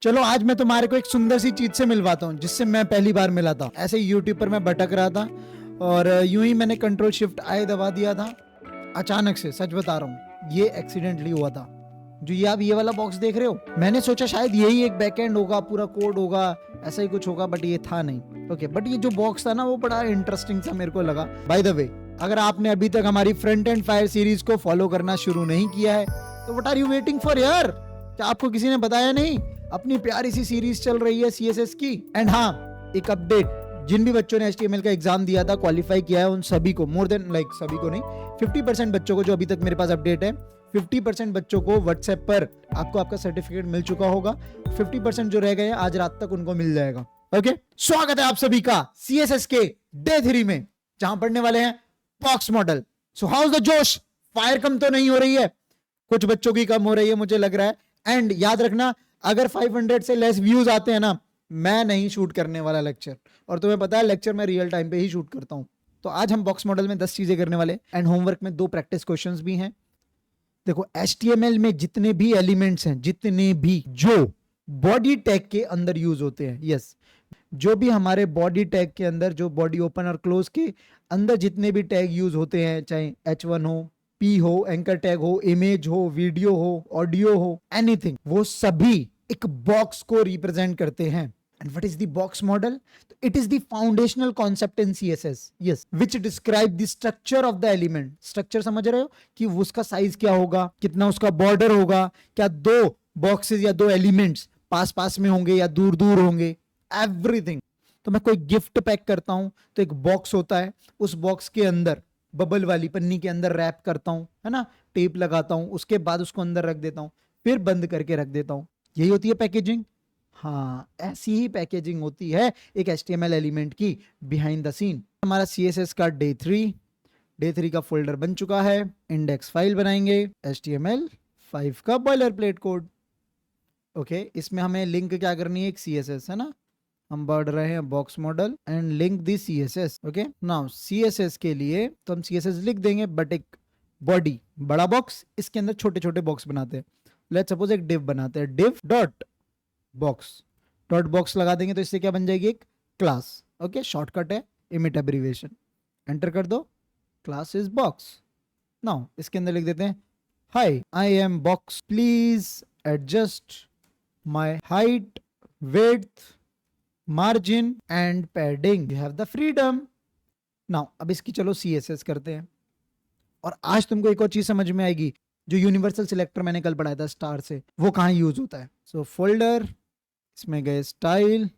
चलो आज मैं तुम्हारे को एक सुंदर सी चीज से मिलवाता हूँ जिससे मैं पहली बार मिला था। ऐसे यूट्यूब पर मैं भटक रहा था और यूं ही मैंने कंट्रोल शिफ्ट आई दबा दिया था। अचानक से, सच बता रहा हूँ, ये एक्सीडेंटली हुआ था। जो ये आप ये वाला बॉक्स देख रहे हो, मैंने सोचा शायद यही एक बैकएंड होगा, पूरा कोड होगा, ऐसा ही कुछ होगा, बट ये था नहीं। ओके, बट ये जो बॉक्स था ना वो बड़ा इंटरेस्टिंग सा मेरे को लगा। बाय द वे, अगर आपने अभी तक हमारी फ्रंट एंड फायर सीरीज को फॉलो करना शुरू नहीं किया है तो what are you waiting for यार? क्या आपको किसी ने बताया नहीं? अपनी प्यारी सी सीरीज चल रही है सीएसएस की। एंड हाँ, एक अपडेट, जिन भी बच्चों ने एचटीएमएल का एग्जाम दिया था, क्वालिफाई किया है, उन सभी को, मोर देन लाइक सभी को नहीं, 50% बच्चों को, जो अभी तक मेरे पास अपडेट है, 50% बच्चों को व्हाट्सएप पर आपको आपका सर्टिफिकेट मिल चुका होगा। 50% जो रह गए आज रात तक उनको मिल जाएगा। ओके, स्वागत है आप सभी का सीएसएस के डे 3 में, जहां पढ़ने वाले हैं box model. So how is the जोश? फायर कम तो नहीं हो रही है? कुछ बच्चों की कम हो रही है मुझे लग रहा है। एंड याद रखना, अगर 500 से लेस व्यूज आते हैं ना, मैं नहीं शूट करने वाला लेक्चर। और तुम्हें पता है लेक्चर मैं रियल टाइम पे ही शूट करता हूं। तो आज हम बॉक्स मॉडल में 10 चीजें करने वाले, एंड होमवर्क में 2 प्रैक्टिस क्वेश्चंस भी हैं। देखो, HTML में जितने भी एलिमेंट्स हैं, जितने भी जो बॉडी टैग के अंदर यूज होते हैं, यस, जो भी हमारे बॉडी टैग के अंदर, जो बॉडी ओपन और क्लोज के अंदर जितने भी टैग यूज होते हैं, चाहे H1 हो, P हो, एंकर टैग हो, इमेज हो, वीडियो हो, ऑडियो हो, एनीथिंग, वो सभी एक बॉक्स को रिप्रेजेंट करते हैं। And what is the box model? It is the foundational concept in CSS, yes, which describe the structure of the element. Structure समझ रहे हो कि उसका साइज क्या होगा, कितना उसका बॉर्डर होगा, क्या 2 बॉक्सेस या 2 एलिमेंट्स पास पास में होंगे या दूर दूर होंगे, एवरीथिंग। तो मैं कोई गिफ्ट पैक करता हूं तो एक बॉक्स होता है, उस बॉक्स के अंदर बबल वाली पन्नी के अंदर रैप करता हूं, है ना, टेप लगाता हूं, उसके बाद उसको अंदर रख देता हूं, फिर बंद करके रख देता हूं। यही होती है पैकेजिंग। हाँ, ऐसी ही पैकेजिंग होती है एक HTML एलिमेंट की बिहाइंड द सीन। हमारा CSS का डे 3 का फोल्डर बन चुका है। इंडेक्स फाइल बनाएंगे, HTML5 का बॉयलर प्लेट कोड। ओके, इसमें हमें लिंक क्या करनी है? एक CSS, है ना, हम बढ़ रहे हैं box model and link the CSS। Okay, now CSS के लिए तो हम CSS लिख देंगे, बट एक बॉडी बड़ा बॉक्स, इसके अंदर छोटे छोटे बॉक्स बनाते हैं। लेट्स सपोज एक डिव बनाते हैं, div dot box, dot box लगा देंगे तो इससे क्या बन जाएगी? एक क्लास। ओके, शॉर्टकट है इमिट एब्रीविएशन, एंटर कर दो, क्लास इज बॉक्स। नाउ इसके अंदर लिख देते हैं, hi I am box, please adjust my height, width, margin and padding, you have the freedom. Now अब इसकी चलो CSS करते हैं। और आज तुमको एक और चीज समझ में आएगी, जो यूनिवर्सल सिलेक्टर मैंने कल पढ़ाया था स्टार से, वो कहाँ यूज होता है। सो फोल्डर, इसमें गए स्टाइल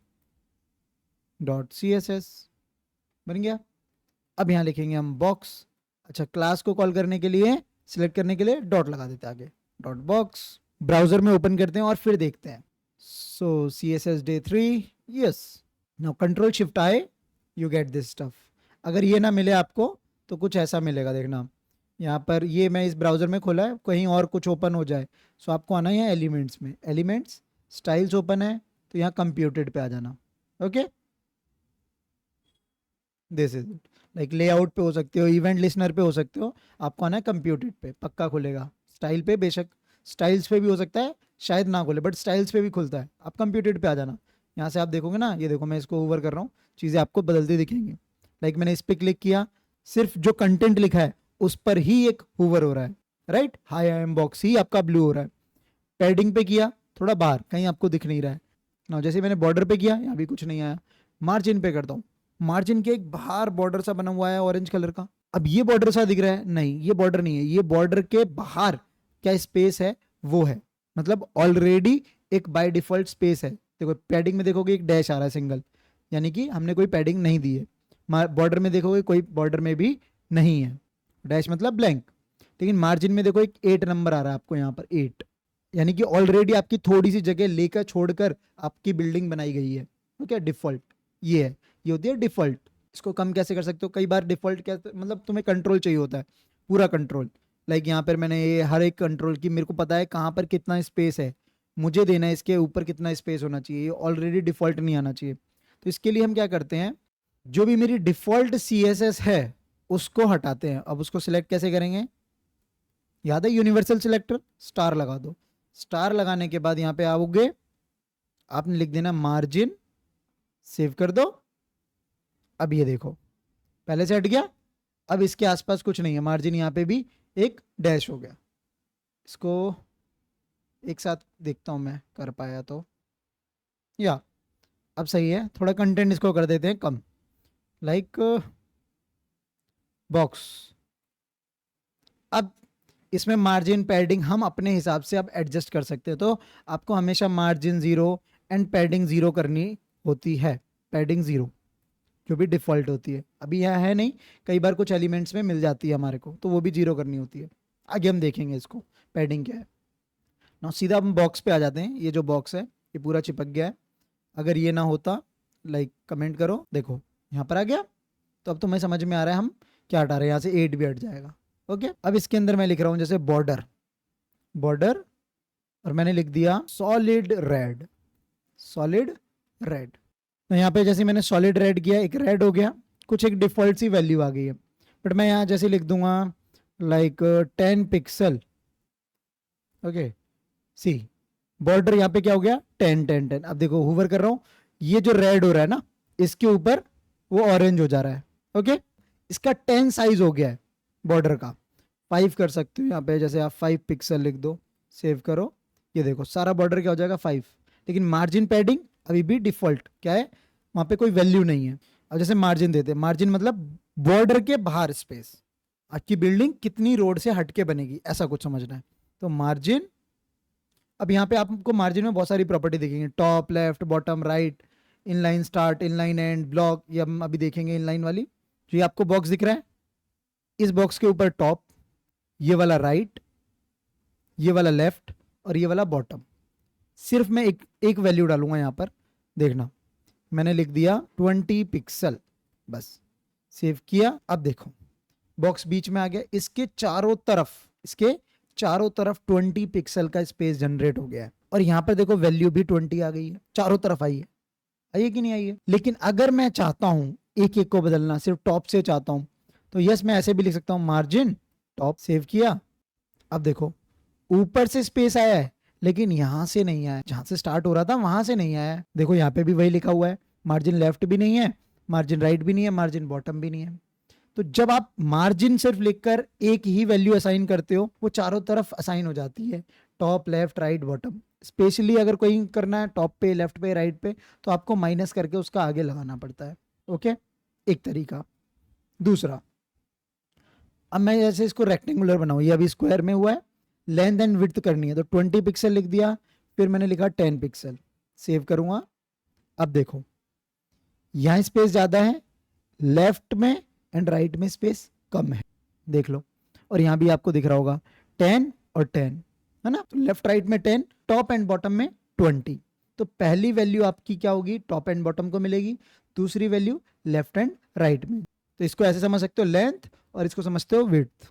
डॉट CSS, बन गया। अब यहां लिखेंगे हम बॉक्स। अच्छा, क्लास को कॉल करने के लिए, सिलेक्ट करने के लिए डॉट लगा देते हैं आगे, डॉट बॉक्स। ब्राउजर में ओपन करते हैं और फिर देखते हैं। सो CSS day 3, yes. Now control shift आए, यू गेट दिस स्टफ। अगर ये ना मिले आपको तो कुछ ऐसा मिलेगा, देखना यहाँ पर, ये मैं इस ब्राउजर में खोला है, कहीं और कुछ ओपन हो जाए। सो आपको आना है एलिमेंट्स में, एलिमेंट्स, स्टाइल्स ओपन है तो यहाँ कंप्यूटेड पे आ जाना। Okay, this is it. Like layout पे हो सकते हो, इवेंट लिसनर पे हो सकते हो, आपको आना है कंप्यूटेड पे, पक्का खुलेगा। स्टाइल पे बेशक, स्टाइल्स पे भी हो सकता है, शायद ना खुले, बट स्टाइल्स पे भी खुलता है। आप कंप्यूटेड पे आ जाना। यहाँ से आप देखोगे ना, ये देखो मैं इसको ओवर कर रहा हूँ, चीज़ें आपको बदलती दिखेंगी। लाइक मैंने इस पर क्लिक किया, सिर्फ जो कंटेंट लिखा है उस पर ही एक होवर हो रहा है, right, hi I am box ही आपका ब्लू हो रहा है। पैडिंग पे किया, थोड़ा बाहर, कहीं आपको दिख नहीं रहा है ना। जैसे मैंने बॉर्डर पे किया, यहाँ भी कुछ नहीं आया। मार्जिन पे करता हूँ, मार्जिन के एक बाहर बॉर्डर सा बना हुआ है ऑरेंज कलर का। अब ये बॉर्डर सा दिख रहा है, नहीं ये बॉर्डर नहीं है, ये बॉर्डर के बाहर क्या स्पेस है वो है, मतलब ऑलरेडी एक बाय डिफॉल्ट स्पेस है। देखो पैडिंग में देखोगे एक डैश आ रहा है सिंगल, यानी कि हमने कोई पैडिंग नहीं दी है। बॉर्डर में देखोगे कोई बॉर्डर में भी नहीं है, डैश मतलब ब्लैंक। लेकिन मार्जिन में देखो एक 8 नंबर आ रहा है आपको यहाँ पर, 8, यानी कि ऑलरेडी आपकी थोड़ी सी जगह लेकर छोड़कर आपकी बिल्डिंग बनाई गई है। तो क्या डिफॉल्ट ये है, ये होती है डिफॉल्ट। इसको कम कैसे कर सकते हो? कई बार डिफॉल्ट क्या, मतलब तुम्हें कंट्रोल चाहिए होता है, पूरा कंट्रोल। लाइक यहाँ पर मैंने ये हर एक कंट्रोल की, मेरे को पता है कहाँ पर कितना स्पेस है, मुझे देना है इसके ऊपर कितना स्पेस होना चाहिए, ये ऑलरेडी डिफॉल्ट नहीं आना चाहिए। तो इसके लिए हम क्या करते हैं, जो भी मेरी डिफॉल्ट CSS है उसको हटाते हैं। अब उसको सिलेक्ट कैसे करेंगे? याद है यूनिवर्सल सिलेक्टर, स्टार लगा दो। स्टार लगाने के बाद यहाँ पे आओगे, आपने लिख देना मार्जिन, सेव कर दो। अब ये देखो पहले से हट गया, अब इसके आसपास कुछ नहीं है, मार्जिन यहाँ पे भी एक डैश हो गया। इसको एक साथ देखता हूँ मैं कर पाया तो, या अब सही है। थोड़ा कंटेंट इसको कर देते हैं कम, लाइक बॉक्स। अब इसमें मार्जिन पैडिंग हम अपने हिसाब से अब एडजस्ट कर सकते हैं, तो आपको हमेशा मार्जिन 0 एंड पैडिंग 0 करनी होती है। पैडिंग 0 जो भी डिफ़ॉल्ट होती है, अभी यहाँ है नहीं, कई बार कुछ एलिमेंट्स में मिल जाती है हमारे को, तो वो भी 0 करनी होती है। आगे हम देखेंगे इसको पैडिंग क्या है ना। सीधा हम बॉक्स पे आ जाते हैं। ये जो बॉक्स है ये पूरा चिपक गया है, अगर ये ना होता लाइक कमेंट करो, देखो यहाँ पर आ गया। तो अब तुम्हें समझ में आ रहा है हम क्या हटा रहे हैं, यहाँ से 8 भी हट जाएगा। ओके, अब इसके अंदर मैं लिख रहा हूँ जैसे बॉर्डर, बॉर्डर, और मैंने लिख दिया सॉलिड रेड, सॉलिड रेड। तो यहाँ पे जैसे मैंने सॉलिड रेड किया, एक रेड हो गया, कुछ एक डिफॉल्ट सी वैल्यू आ गई है, बट मैं यहाँ जैसे लिख दूंगा लाइक 10 पिक्सल। ओके, सी बॉर्डर यहाँ पे क्या हो गया 10 10 10। अब देखो हुवर कर रहा हूँ, ये जो रेड हो रहा है ना, इसके ऊपर वो ऑरेंज हो जा रहा है। ओके, इसका 10 साइज हो गया है बॉर्डर का। 5 कर सकते हो यहाँ पे, जैसे आप 5 पिक्सल लिख दो, सेव करो, ये देखो सारा बॉर्डर क्या हो जाएगा 5। लेकिन मार्जिन पैडिंग अभी भी डिफॉल्ट क्या है, वहां पे कोई वैल्यू नहीं है। अब जैसे मार्जिन देते हैं, मार्जिन मतलब बॉर्डर के बाहर स्पेस, आपकी बिल्डिंग कितनी रोड से हटके बनेगी ऐसा कुछ समझना है। तो मार्जिन, अब यहाँ पे आपको मार्जिन में बहुत सारी प्रॉपर्टी दिखेंगी, top, left, bottom, right, inline start, inline and, block, ये हम अभी देखेंगे इनलाइन वाली। जो ये आपको बॉक्स दिख रहा है, इस बॉक्स के ऊपर टॉप, ये वाला राइट, ये वाला लेफ्ट और ये वाला बॉटम। सिर्फ मैं एक वैल्यू डालूंगा यहाँ पर, देखना मैंने लिख दिया 20 पिक्सल, बस सेव किया। अब देखो बॉक्स बीच में आ गया, इसके चारों तरफ, इसके चारों तरफ 20 पिक्सल का स्पेस जनरेट हो गया है, और यहाँ पर देखो वैल्यू भी 20 आ गई है, चारों तरफ आई है, आई है कि नहीं आई है। लेकिन अगर मैं चाहता हूं एक एक को बदलना, सिर्फ टॉप से चाहता हूं, तो यस मैं ऐसे भी लिख सकता हूं मार्जिन टॉप, सेव किया। अब देखो ऊपर से स्पेस आया है, लेकिन यहां से नहीं आया, जहां से स्टार्ट हो रहा था वहां से नहीं आया। देखो यहाँ पे भी वही लिखा हुआ है, मार्जिन लेफ्ट भी नहीं है, मार्जिन राइट भी नहीं है, मार्जिन बॉटम भी नहीं है। तो जब आप मार्जिन सिर्फ लिखकर एक ही वैल्यू असाइन करते हो, वो चारों तरफ असाइन हो जाती है, top, left, right, bottom. Specially अगर कोई करना है टॉप पे, लेफ्ट पे, राइट पे, तो आपको माइनस करके उसका आगे लगाना पड़ता है। ओके, एक तरीका। दूसरा, अब मैं जैसे इसको रेक्टेंगुलर बनाऊं, ये अभी स्क्वायर में हुआ है, लेंथ एंड विड्थ करनी है, तो 20 पिक्सल लिख दिया, फिर मैंने लिखा 10 पिक्सल, सेव करूंगा। अब देखो यहां स्पेस ज्यादा है, लेफ्ट में एंड राइट में स्पेस कम है, देख लो। और यहां भी आपको दिख रहा होगा 10 और 10 है ना, तो लेफ्ट राइट में 10, टॉप एंड बॉटम में 20। तो पहली वैल्यू आपकी क्या होगी, टॉप एंड बॉटम को मिलेगी, दूसरी वैल्यू लेफ्ट एंड राइट में। तो इसको ऐसे समझ सकते हो लेंथ, और इसको समझते हो विड्थ,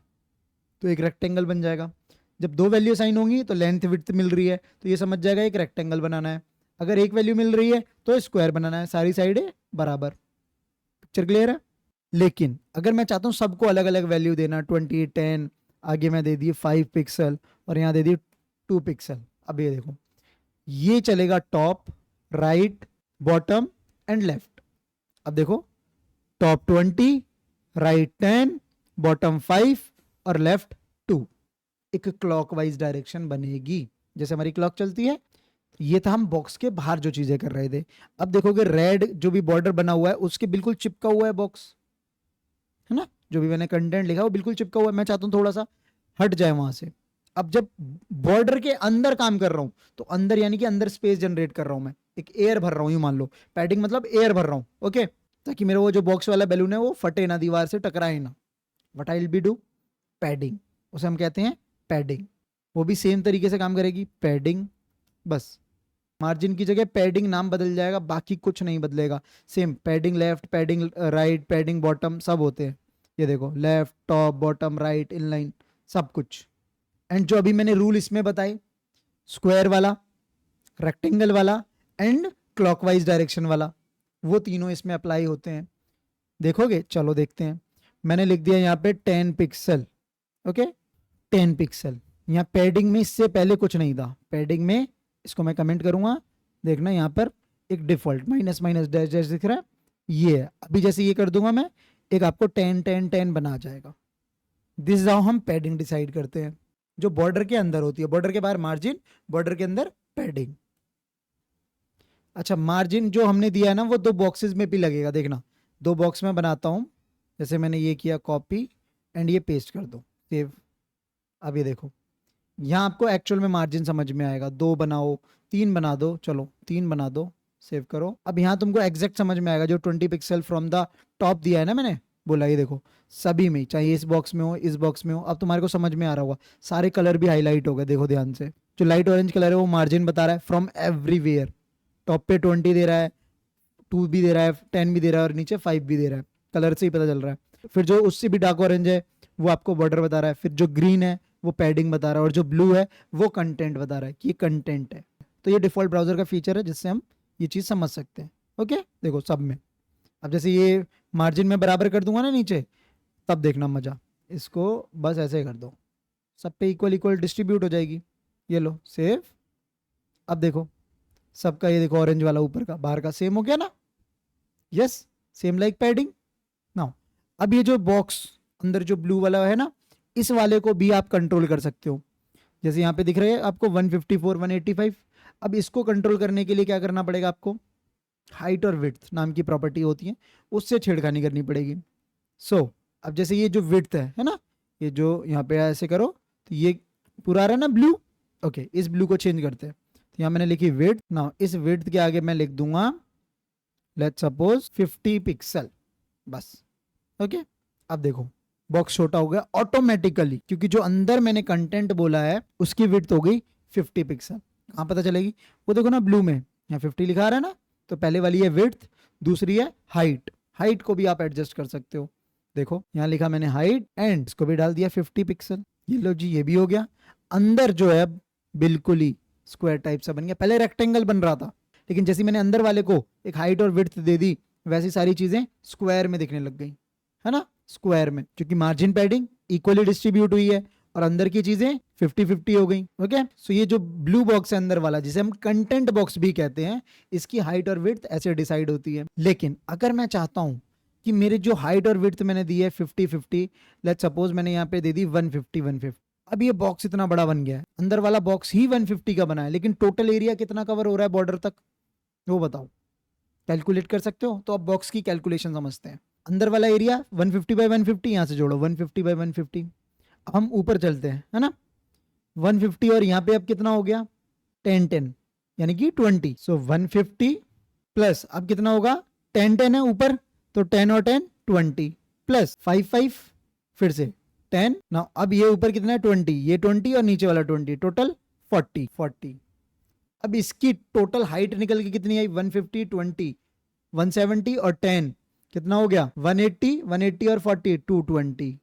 तो एक रेक्टेंगल बन जाएगा। जब दो वैल्यू साइन होंगी तो लेंथ विड्थ मिल रही है, तो ये समझ जाएगा एक रेक्टेंगल बनाना है। अगर एक वैल्यू मिल रही है तो स्क्वायर बनाना है, सारी साइडें बराबर। पिक्चर क्लियर है। लेकिन अगर मैं चाहता हूँ सबको अलग अलग वैल्यू देना, 20, 10, आगे मैं दे दिए 5 पिक्सल और यहाँ दे दिए 2 पिक्सल। अब ये देखो ये चलेगा top, right, bottom and left. अब देखो टॉप 20, राइट 10, बॉटम 5 और लेफ्ट 2। एक क्लॉकवाइज डायरेक्शन बनेगी जैसे हमारी क्लॉक चलती है। ये था हम बॉक्स के बाहर जो चीजें कर रहे थे। अब देखोगे रेड जो भी बॉर्डर बना हुआ है उसके बिल्कुल चिपका हुआ है बॉक्स, है ना, जो भी मैंने कंटेंट लिखा वो बिल्कुल चिपका हुआ है। मैं चाहता हूँ थोड़ा सा हट जाए वहां से। अब जब बॉर्डर के अंदर काम कर रहा हूं, तो अंदर यानी कि अंदर स्पेस जनरेट कर रहा हूं, मैं एक एयर भर रहा हूं, यूं मान लो पैडिंग मतलब एयर भर रहा हूं। ओके, ताकि मेरा वो जो बॉक्स वाला बैलून है वो फटे ना, दीवार से टकराए ना। What I will be do, padding, उसे हम कहते हैं पैडिंग। वो भी सेम तरीके से काम करेगी, पैडिंग, बस मार्जिन की जगह पैडिंग नाम बदल जाएगा, बाकी कुछ नहीं बदलेगा। Same padding left, padding right, padding bottom सब होते हैं। ये देखो left, top, bottom, right, inline, सब कुछ। एंड जो अभी मैंने रूल इसमें बताए, स्क्वायर वाला, रेक्टेंगल वाला एंड क्लॉकवाइज डायरेक्शन वाला, वो तीनों इसमें अप्लाई होते हैं। देखोगे, चलो देखते हैं। मैंने लिख दिया यहाँ पे 10 पिक्सल। Okay, 10 pixel. यहाँ पैडिंग में इससे पहले कुछ नहीं था, पैडिंग में इसको मैं कमेंट करूंगा देखना यहाँ पर एक default minus minus dash dash दिख रहा है, ये है। अभी जैसे ये कर दूंगा मैं, एक आपको 10 10 10 बना जाएगा। दिस इज हाउ हम पैडिंग डिसाइड करते हैं, जो बॉर्डर के अंदर होती है। बॉर्डर के बाहर मार्जिन, बॉर्डर के अंदर पैडिंग। अच्छा, मार्जिन जो हमने दिया है ना वो 2 बॉक्सेस में भी लगेगा। देखना 2 बॉक्स में बनाता हूँ, जैसे मैंने ये किया कॉपी एंड ये पेस्ट कर दो, सेव। अब ये देखो यहाँ आपको एक्चुअल में मार्जिन समझ में आएगा। 2 बनाओ, 3 बना दो, चलो 3 बना दो, सेव करो। अब यहाँ तुमको एग्जैक्ट समझ में आएगा, जो 20 पिक्सल फ्रॉम द टॉप दिया है ना मैंने, बोला ये देखो सभी में, चाहे इस बॉक्स में हो इस बॉक्स में हो। अब तुम्हारे को समझ में आ रहा होगा, सारे कलर भी हाईलाइट हो गए, देखो ध्यान से। जो लाइट ऑरेंज कलर है वो मार्जिन बता रहा है फ्रॉम एवरीवेयर। टॉप पे 20 दे रहा है, 2 भी दे रहा है, 10 भी दे रहा है और नीचे 5 भी दे रहा है, कलर से ही पता चल रहा है। फिर जो उससे भी डार्क ऑरेंज है वो आपको बॉर्डर बता रहा है। फिर जो ग्रीन है वो पैडिंग बता रहा है, और जो ब्लू है वो कंटेंट बता रहा है कि ये कंटेंट है। तो ये डिफॉल्ट ब्राउजर का फीचर है जिससे हम ये चीज़ समझ सकते हैं। ओके, देखो सब में। अब जैसे ये मार्जिन में बराबर कर दूंगा ना नीचे, तब देखना मजा। इसको बस ऐसे कर दो, सब पे इक्वल इक्वल डिस्ट्रीब्यूट हो जाएगी। ये लो, सेव। अब देखो सबका, ये देखो ऑरेंज वाला ऊपर का बाहर का सेम हो गया ना। Yes, same like padding. Now अब ये जो बॉक्स अंदर जो ब्लू वाला है ना, इस वाले को भी आप कंट्रोल कर सकते हो। जैसे यहाँ पे दिख रहे हैं आपको 154 185। अब इसको कंट्रोल करने के लिए क्या करना पड़ेगा आपको, हाइट और विड्थ नाम की प्रॉपर्टी होती है, उससे छेड़खानी करनी पड़ेगी। सो अब जैसे ये जो विड्थ है ना, ये जो यहाँ पे ऐसे करो तो ये पूरा आ रहा है ना ब्लू। ओके, इस ब्लू को चेंज करते हैं। तो यहाँ मैंने लिखी विड्थ। नाउ इस विड्थ के आगे मैं लिख दूंगा लेट्स सपोज 50 पिक्सल, बस। ओके, अब देखो बॉक्स छोटा हो गया ऑटोमेटिकली, क्योंकि जो अंदर मैंने कंटेंट बोला है उसकी विड्थ हो गई 50 पिक्सल। कहाँ पता चलेगी, वो देखो ना ब्लू में यहाँ 50 लिखा रहा है ना। तो पहले वाली है विड्थ, दूसरी है हाइट। हाइट को भी आप एडजस्ट कर सकते हो। देखो यहाँ लिखा मैंने हाइट एंड इसको भी डाल दिया 50 पिक्सल। ये लो जी, ये भी हो गया। अंदर जो है बिल्कुल ही स्क्वायर टाइप सा बन गया। पहले रेक्टेंगल बन रहा था, लेकिन जैसे मैंने अंदर वाले को एक हाइट और विड्थ दे दी, वैसी सारी चीजें स्क्वायर में दिखने लग गई, है ना। स्क्वायर में, क्योंकि मार्जिन पैडिंग इक्वली डिस्ट्रीब्यूट हुई है और अंदर की चीजें 50-50 हो गई। ओके, सो ये जो ब्लू बॉक्स है अंदर वाला, जिसे हम कंटेंट बॉक्स भी कहते हैं, इसकी हाइट और विड्थ ऐसे डिसाइड होती है। लेकिन अगर मैं चाहता हूं कि मेरे जो हाइट और विड्थ मैंने दी है 50-50, लेट्स सपोज मैंने यहाँ पे दे दी 150-150। अब ये बॉक्स इतना बड़ा बन गया है, अंदर वाला बॉक्स ही 150 का बना है, लेकिन टोटल एरिया कितना कवर हो रहा है बॉर्डर तक, वो बताओ। कैलकुलेट कर सकते हो? तो अब बॉक्स की कैलकुलेशन समझते हैं। अंदर वाला एरिया 150/150, यहाँ से जोड़ो 150/150। अब हम ऊपर चलते हैं, है ना। 150 और यहाँ पे अब कितना हो गया 10 10, यानी कि 20। सो 150 प्लस अब कितना होगा 10 10 है ऊपर, तो 10 और 10 20 प्लस 5 5 फिर से 10 ना। अब ये ऊपर कितना है 20, ये 20 और नीचे वाला 20, टोटल 40 40। अब इसकी टोटल हाइट निकल के कितनी आई 150 20 170 और 10 कितना हो गया 180 180 और 40 220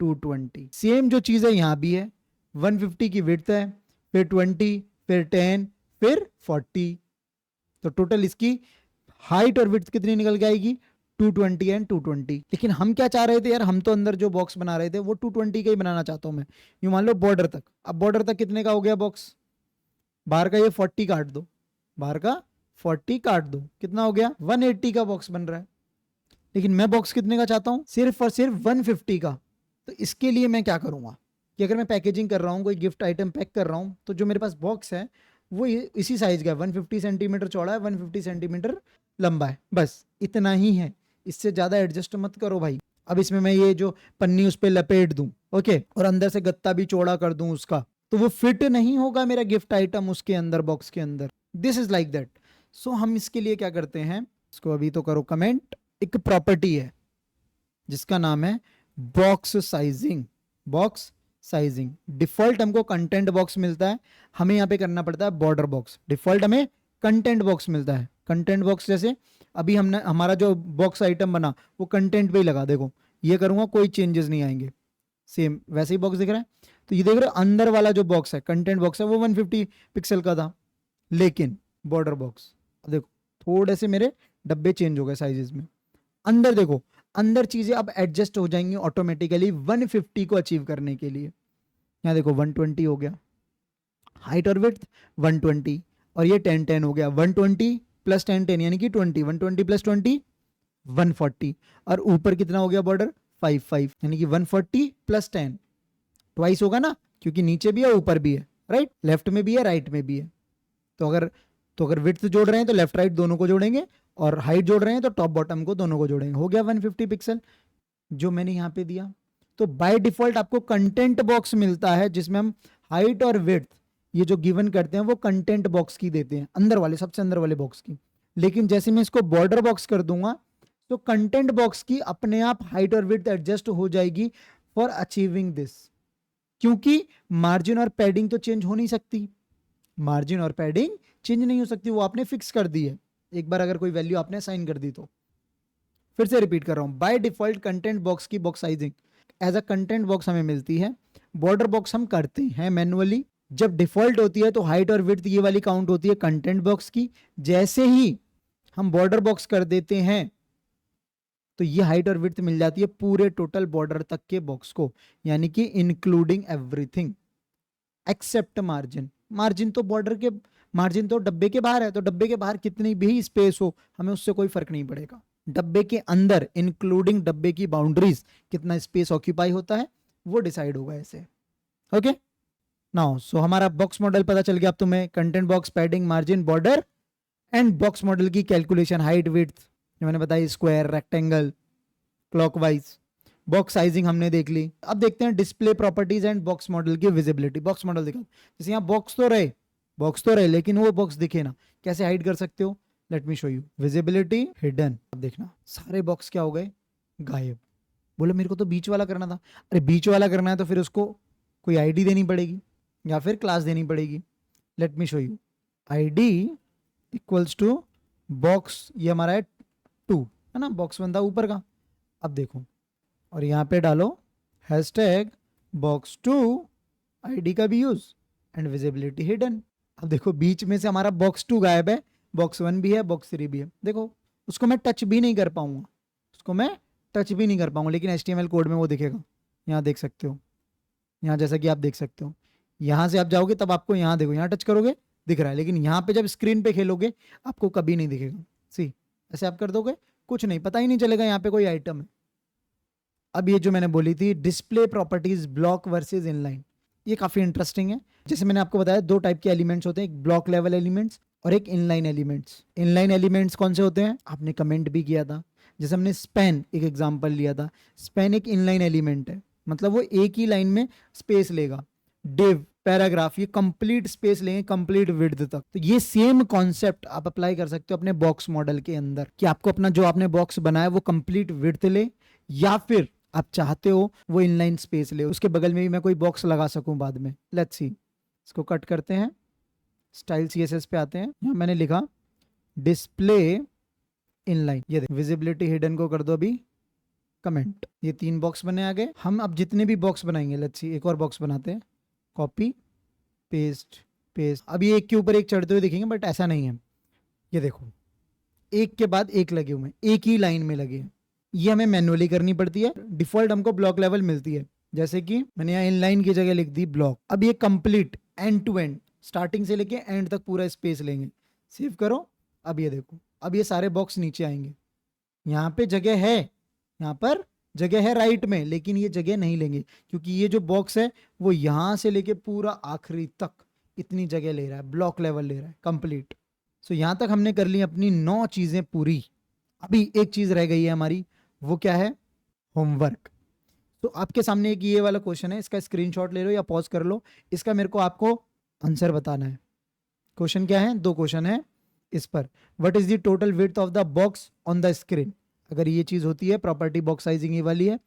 220। सेम जो चीज है यहाँ भी है, 150 की विड्थ है, फिर 20, फिर 10, फिर 40। तो टोटल इसकी हाइट और विड्थ कितनी निकल के आएगी 220 एंड 220। लेकिन हम क्या चाह रहे थे यार, हम तो अंदर जो बॉक्स बना रहे थे वो 220 का ही बनाना चाहता हूं मैं। यूं मान लो बॉर्डर तक। अब बॉर्डर तक कितने का हो गया बॉक्स, बाहर का ये 40 काट दो, बाहर का 40 काट दो, कितना हो गया 180 का बॉक्स बन रहा है। लेकिन मैं बॉक्स कितने का चाहता हूं, सिर्फ और सिर्फ 150 का। तो इसके लिए मैं क्या करूंगा कि अगर मैं पैकेजिंग कर रहा हूं, कोई गिफ्ट आइटम पैक कर रहा हूं, तो जो मेरे पास बॉक्स है वो इसी साइज का है, 150 सेंटीमीटर चौड़ा है, 150 सेंटीमीटर लंबा है, बस इतना ही है। इससे ज्यादा एडजस्ट मत करो भाई। अब इसमें मैं ये जो पन्नी उस पर लपेट दूं, ओके, और अंदर से गत्ता भी चौड़ा कर दूं उसका, तो वो फिट नहीं होगा मेरा गिफ्ट आइटम उसके अंदर, बॉक्स के अंदर। This is like that. So हम इसके लिए क्या करते हैं, इसको अभी तो करो कमेंट। एक प्रॉपर्टी है जिसका नाम है box sizing. Box sizing default हमको कंटेंट बॉक्स मिलता है, हमें यहाँ पे करना पड़ता है बॉर्डर बॉक्स। डिफॉल्ट हमें कंटेंट बॉक्स मिलता है। कंटेंट बॉक्स जैसे अभी हमने हमारा जो बॉक्स आइटम बना वो कंटेंट पे ही लगा, देखो ये करूंगा कोई चेंजेस नहीं आएंगे, सेम वैसे ही बॉक्स दिख रहा है। तो ये देख रहे हो अंदर वाला जो बॉक्स है कंटेंट बॉक्स है वो 150 पिक्सल का था, लेकिन बॉर्डर बॉक्स देखो थोड़े से मेरे डब्बे चेंज हो गए साइजेस में। अंदर देखो, अंदर चीजें अब एडजस्ट हो जाएंगी ऑटोमेटिकली 150 को अचीव करने के लिए। यहाँ देखो 120 हो गया, हाइट और विड्थ 120। और ये 10 10 हो गया, 120 प्लस 10 10 यानी कि 20, 120 प्लस 20 140, और ऊपर कितना हो गया बॉर्डर 5 5 यानी कि 140 प्लस 10 ट्वाइस होगा ना, क्योंकि नीचे भी है ऊपर भी है, राइट, लेफ्ट में भी है राइट में भी है। तो अगर विड्थ जोड़ रहे हैं तो लेफ्ट राइट दोनों को जोड़ेंगे, और हाइट जोड़ रहे हैं तो टॉप बॉटम को दोनों को जोड़ेंगे। हो गया 150 पिक्सल जो मैंने यहाँ पे दिया। तो बाय डिफॉल्ट आपको कंटेंट बॉक्स मिलता है जिसमें हम हाइट और विड्थ ये जो गिवन करते हैं वो कंटेंट बॉक्स की देते हैं, अंदर वाले सबसे अंदर वाले बॉक्स की। लेकिन जैसे मैं इसको बॉर्डर बॉक्स कर दूंगा तो कंटेंट बॉक्स की अपने आप हाइट और विड्थ एडजस्ट हो जाएगी फॉर अचीविंग दिस, क्योंकि मार्जिन और पैडिंग तो चेंज हो नहीं सकती, मार्जिन और पैडिंग चेंज नहीं हो सकती, वो आपने फिक्स कर दी है एक बार अगर कोई वैल्यू आपने असाइन कर दी तो। फिर से रिपीट कर रहा हूं, बाय डिफॉल्ट कंटेंट बॉक्स की box sizing as a content box हमें मिलती है, बॉर्डर बॉक्स हम करते हैं मैनुअली। जब डिफॉल्ट होती है तो हाइट और विड्थ ये वाली काउंट होती है कंटेंट बॉक्स की, जैसे ही हम बॉर्डर बॉक्स कर देते हैं तो ये हाइट और विड्थ मिल जाती है पूरे टोटल बॉर्डर तक के बॉक्स को, यानी कि including everything except margin. Margin तो बॉर्डर के, मार्जिन तो डब्बे के बाहर है, तो डब्बे के बाहर कितनी भी स्पेस हो हमें उससे कोई फर्क नहीं पड़ेगा। डब्बे के अंदर इंक्लूडिंग डब्बे की बाउंड्रीज कितना स्पेस ऑक्यूपाई होता है वो डिसाइड होगा ऐसे। ओके नाउ सो हमारा बॉक्स मॉडल पता चल गया अब तुम्हें, content box, padding, margin, border and box model की कैलकुलेशन, हाइट विड्थ जो मैंने बताई, square, rectangle, clockwise, box sizing हमने देख ली। अब देखते हैं display properties and box model की विजिबिलिटी। बॉक्स मॉडल देखा, जैसे यहाँ बॉक्स तो रहे लेकिन वो बॉक्स दिखे ना, कैसे हाइड कर सकते हो, late me show you, visibility hidden. अब देखना सारे बॉक्स क्या हो गए, गायब। बोले मेरे को तो बीच वाला करना था, अरे बीच वाला करना है तो फिर उसको कोई आईडी देनी पड़ेगी या फिर क्लास देनी पड़ेगी। Let me show you, ID equals to box, ये हमारा है 2 है ना, बॉक्स बनता ऊपर का। अब देखो और यहाँ पे डालो हैशटैग box2 आईडी का भी यूज एंड विजिबिलिटी हिडन। अब देखो बीच में से हमारा box2 गायब है, box1 भी है, box3 भी है। देखो उसको मैं टच भी नहीं कर पाऊंगा, लेकिन HTML कोड में वो दिखेगा। यहाँ देख सकते हो, यहाँ जैसा कि आप देख सकते हो, यहाँ से आप जाओगे तब आपको यहाँ देखो, यहाँ टच करोगे दिख रहा है, लेकिन यहाँ पे जब स्क्रीन पे खेलोगे आपको कभी नहीं दिखेगा। सी ऐसे आप कर दोगे कुछ नहीं, पता ही नहीं चलेगा यहाँ पे कोई आइटम है। अब ये जो मैंने बोली थी display properties block versus inline, ये काफी इंटरेस्टिंग है। जैसे मैंने आपको बताया 2 टाइप के एलिमेंट्स होते हैं, एक ब्लॉक लेवल एलिमेंट्स और एक इनलाइन एलिमेंट्स। इनलाइन एलिमेंट्स कौन से होते हैं, आपने कमेंट भी किया था, जैसे हमने स्पैन एक एग्जांपल लिया था, स्पैन एक इनलाइन एलिमेंट है, मतलब वो एक ही लाइन में स्पेस लेगा। डिव, पैराग्राफ, ये कंप्लीट स्पेस लेंगे कंप्लीट विड्थ तक। तो ये सेम कॉन्सेप्ट आप अप्लाई कर सकते हो अपने बॉक्स मॉडल के अंदर, कि आपको अपना जो आपने बॉक्स बनाया वो कंप्लीट विड्थ ले, या फिर आप चाहते हो वो इनलाइन स्पेस ले, उसके बगल में भी मैं कोई बॉक्स लगा सकूं बाद में। लेट्स सी, इसको कट करते हैं, स्टाइल CSS पे आते हैं, यहाँ मैंने लिखा डिस्प्ले इनलाइन, ये देख विजिबिलिटी हिडन को कर दो अभी कमेंट, ये 3 बॉक्स बने आ गए। हम अब जितने भी बॉक्स बनाएंगे, लेट्स सी एक और बॉक्स बनाते हैं, कॉपी पेस्ट पेस्ट, अब ये एक के ऊपर एक चढ़ते हुए दिखेंगे बट ऐसा नहीं है, ये देखो एक के बाद एक लगे हुए हैं, एक ही लाइन में लगे हैं। ये हमें मैन्युअली करनी पड़ती है, डिफॉल्ट हमको ब्लॉक लेवल मिलती है, जैसे कि मैंने यहाँ इनलाइन की जगह लिख दी ब्लॉक। अब ये complete end to end starting से लेके एंड तक पूरा स्पेस लेंगे। सेव करो, अब ये देखो, अब ये सारे बॉक्स नीचे आएंगे, यहाँ पे जगह है, यहाँ पर जगह है राइट में, लेकिन ये जगह नहीं लेंगे क्योंकि ये जो बॉक्स है वो यहाँ से लेके पूरा आखिरी तक इतनी जगह ले रहा है, ब्लॉक लेवल ले रहा है कंप्लीट। सो यहाँ तक हमने कर ली अपनी 9 चीजें पूरी। अभी एक चीज रह गई है हमारी, वो क्या है, होमवर्क। तो आपके सामने एक ये वाला क्वेश्चन है, इसका स्क्रीनशॉट ले लो या पॉज कर लो, इसका मेरे को आपको आंसर बताना है। क्वेश्चन क्या है, 2 क्वेश्चन है इस पर, what is the total width of the box on the screen. अगर ये चीज होती है प्रॉपर्टी बॉक्स साइजिंग ये वाली है,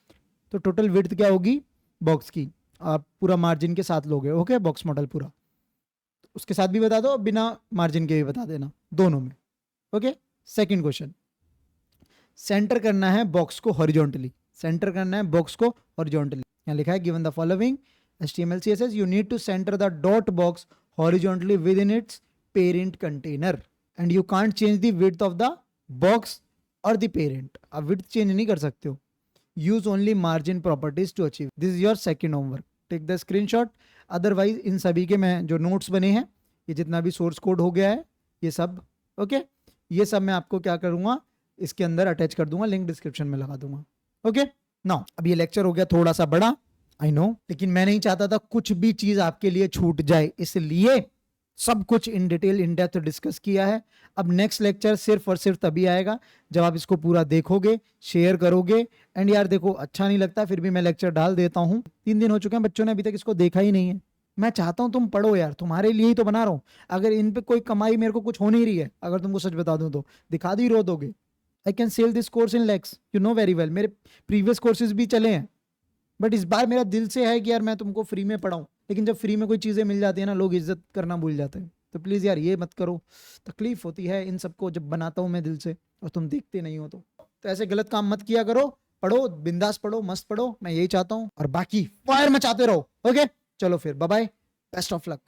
तो टोटल विड्थ क्या होगी बॉक्स की, आप पूरा मार्जिन के साथ लोगे, ओके, बॉक्स मॉडल पूरा, उसके साथ भी बता दो, बिना मार्जिन के भी बता देना, दोनों में, ओके। सेकंड क्वेश्चन, सेंटर करना है बॉक्स को हॉरिजॉन्टली, सेंटर करना है बॉक्स को हॉरिजॉन्टली। यहाँ लिखा है given the following HTML CSS you need to centre the dot box horizontally within its parent container and you can't change the width of the box और the parent. आप width change नहीं कर सकते हो, use only margin properties to achieve, this is your second homework, take the screenshot. Otherwise इन सभी के मैं जो नोट्स बने हैं ये जितना भी सोर्स कोड हो गया है ये सब, ओके, ये सब मैं आपको क्या करूंगा, इसके अंदर अटैच कर दूंगा, लिंक डिस्क्रिप्शन में लगा दूंगा। ओके नाउ अब ये लेक्चर हो गया थोड़ा सा बड़ा, आई नो, लेकिन मैं नहीं चाहता था कुछ भी चीज आपके लिए छूट जाए, इसलिए सब कुछ in detail in depth discuss किया है। अब नेक्स्ट लेक्चर सिर्फ और सिर्फ तभी आएगा जब आप इसको पूरा देखोगे, शेयर करोगे। एंड यार देखो अच्छा नहीं लगता फिर भी मैं लेक्चर डाल देता हूँ, 3 दिन हो चुके हैं, बच्चों ने अभी तक इसको देखा ही नहीं है। मैं चाहता हूं तुम पढ़ो यार, तुम्हारे लिए ही तो बना रहा हूं। अगर इन पे कोई कमाई मेरे को कुछ हो नहीं रही है, अगर तुमको सच बता दूं तो दिखा दी रो दोगे। I can sell this course in lakhs, you know very well, मेरे प्रीवियस कोर्सेज भी चले हैं, बट इस बार मेरा दिल से है कि यार मैं तुमको फ्री में पढ़ाऊं। लेकिन जब फ्री में कोई चीजें मिल जाती है ना, लोग इज्जत करना भूल जाते हैं। तो प्लीज यार ये मत करो, तकलीफ होती है इन सबको जब बनाता हूं मैं दिल से और तुम देखते नहीं हो। तो ऐसे गलत काम मत किया करो, पढ़ो बिंदास पढ़ो, मस्त पढ़ो, मैं यही चाहता हूं। और बाकी फायर मचाते रहो। ओके चलो फिर bye bye, best of luck.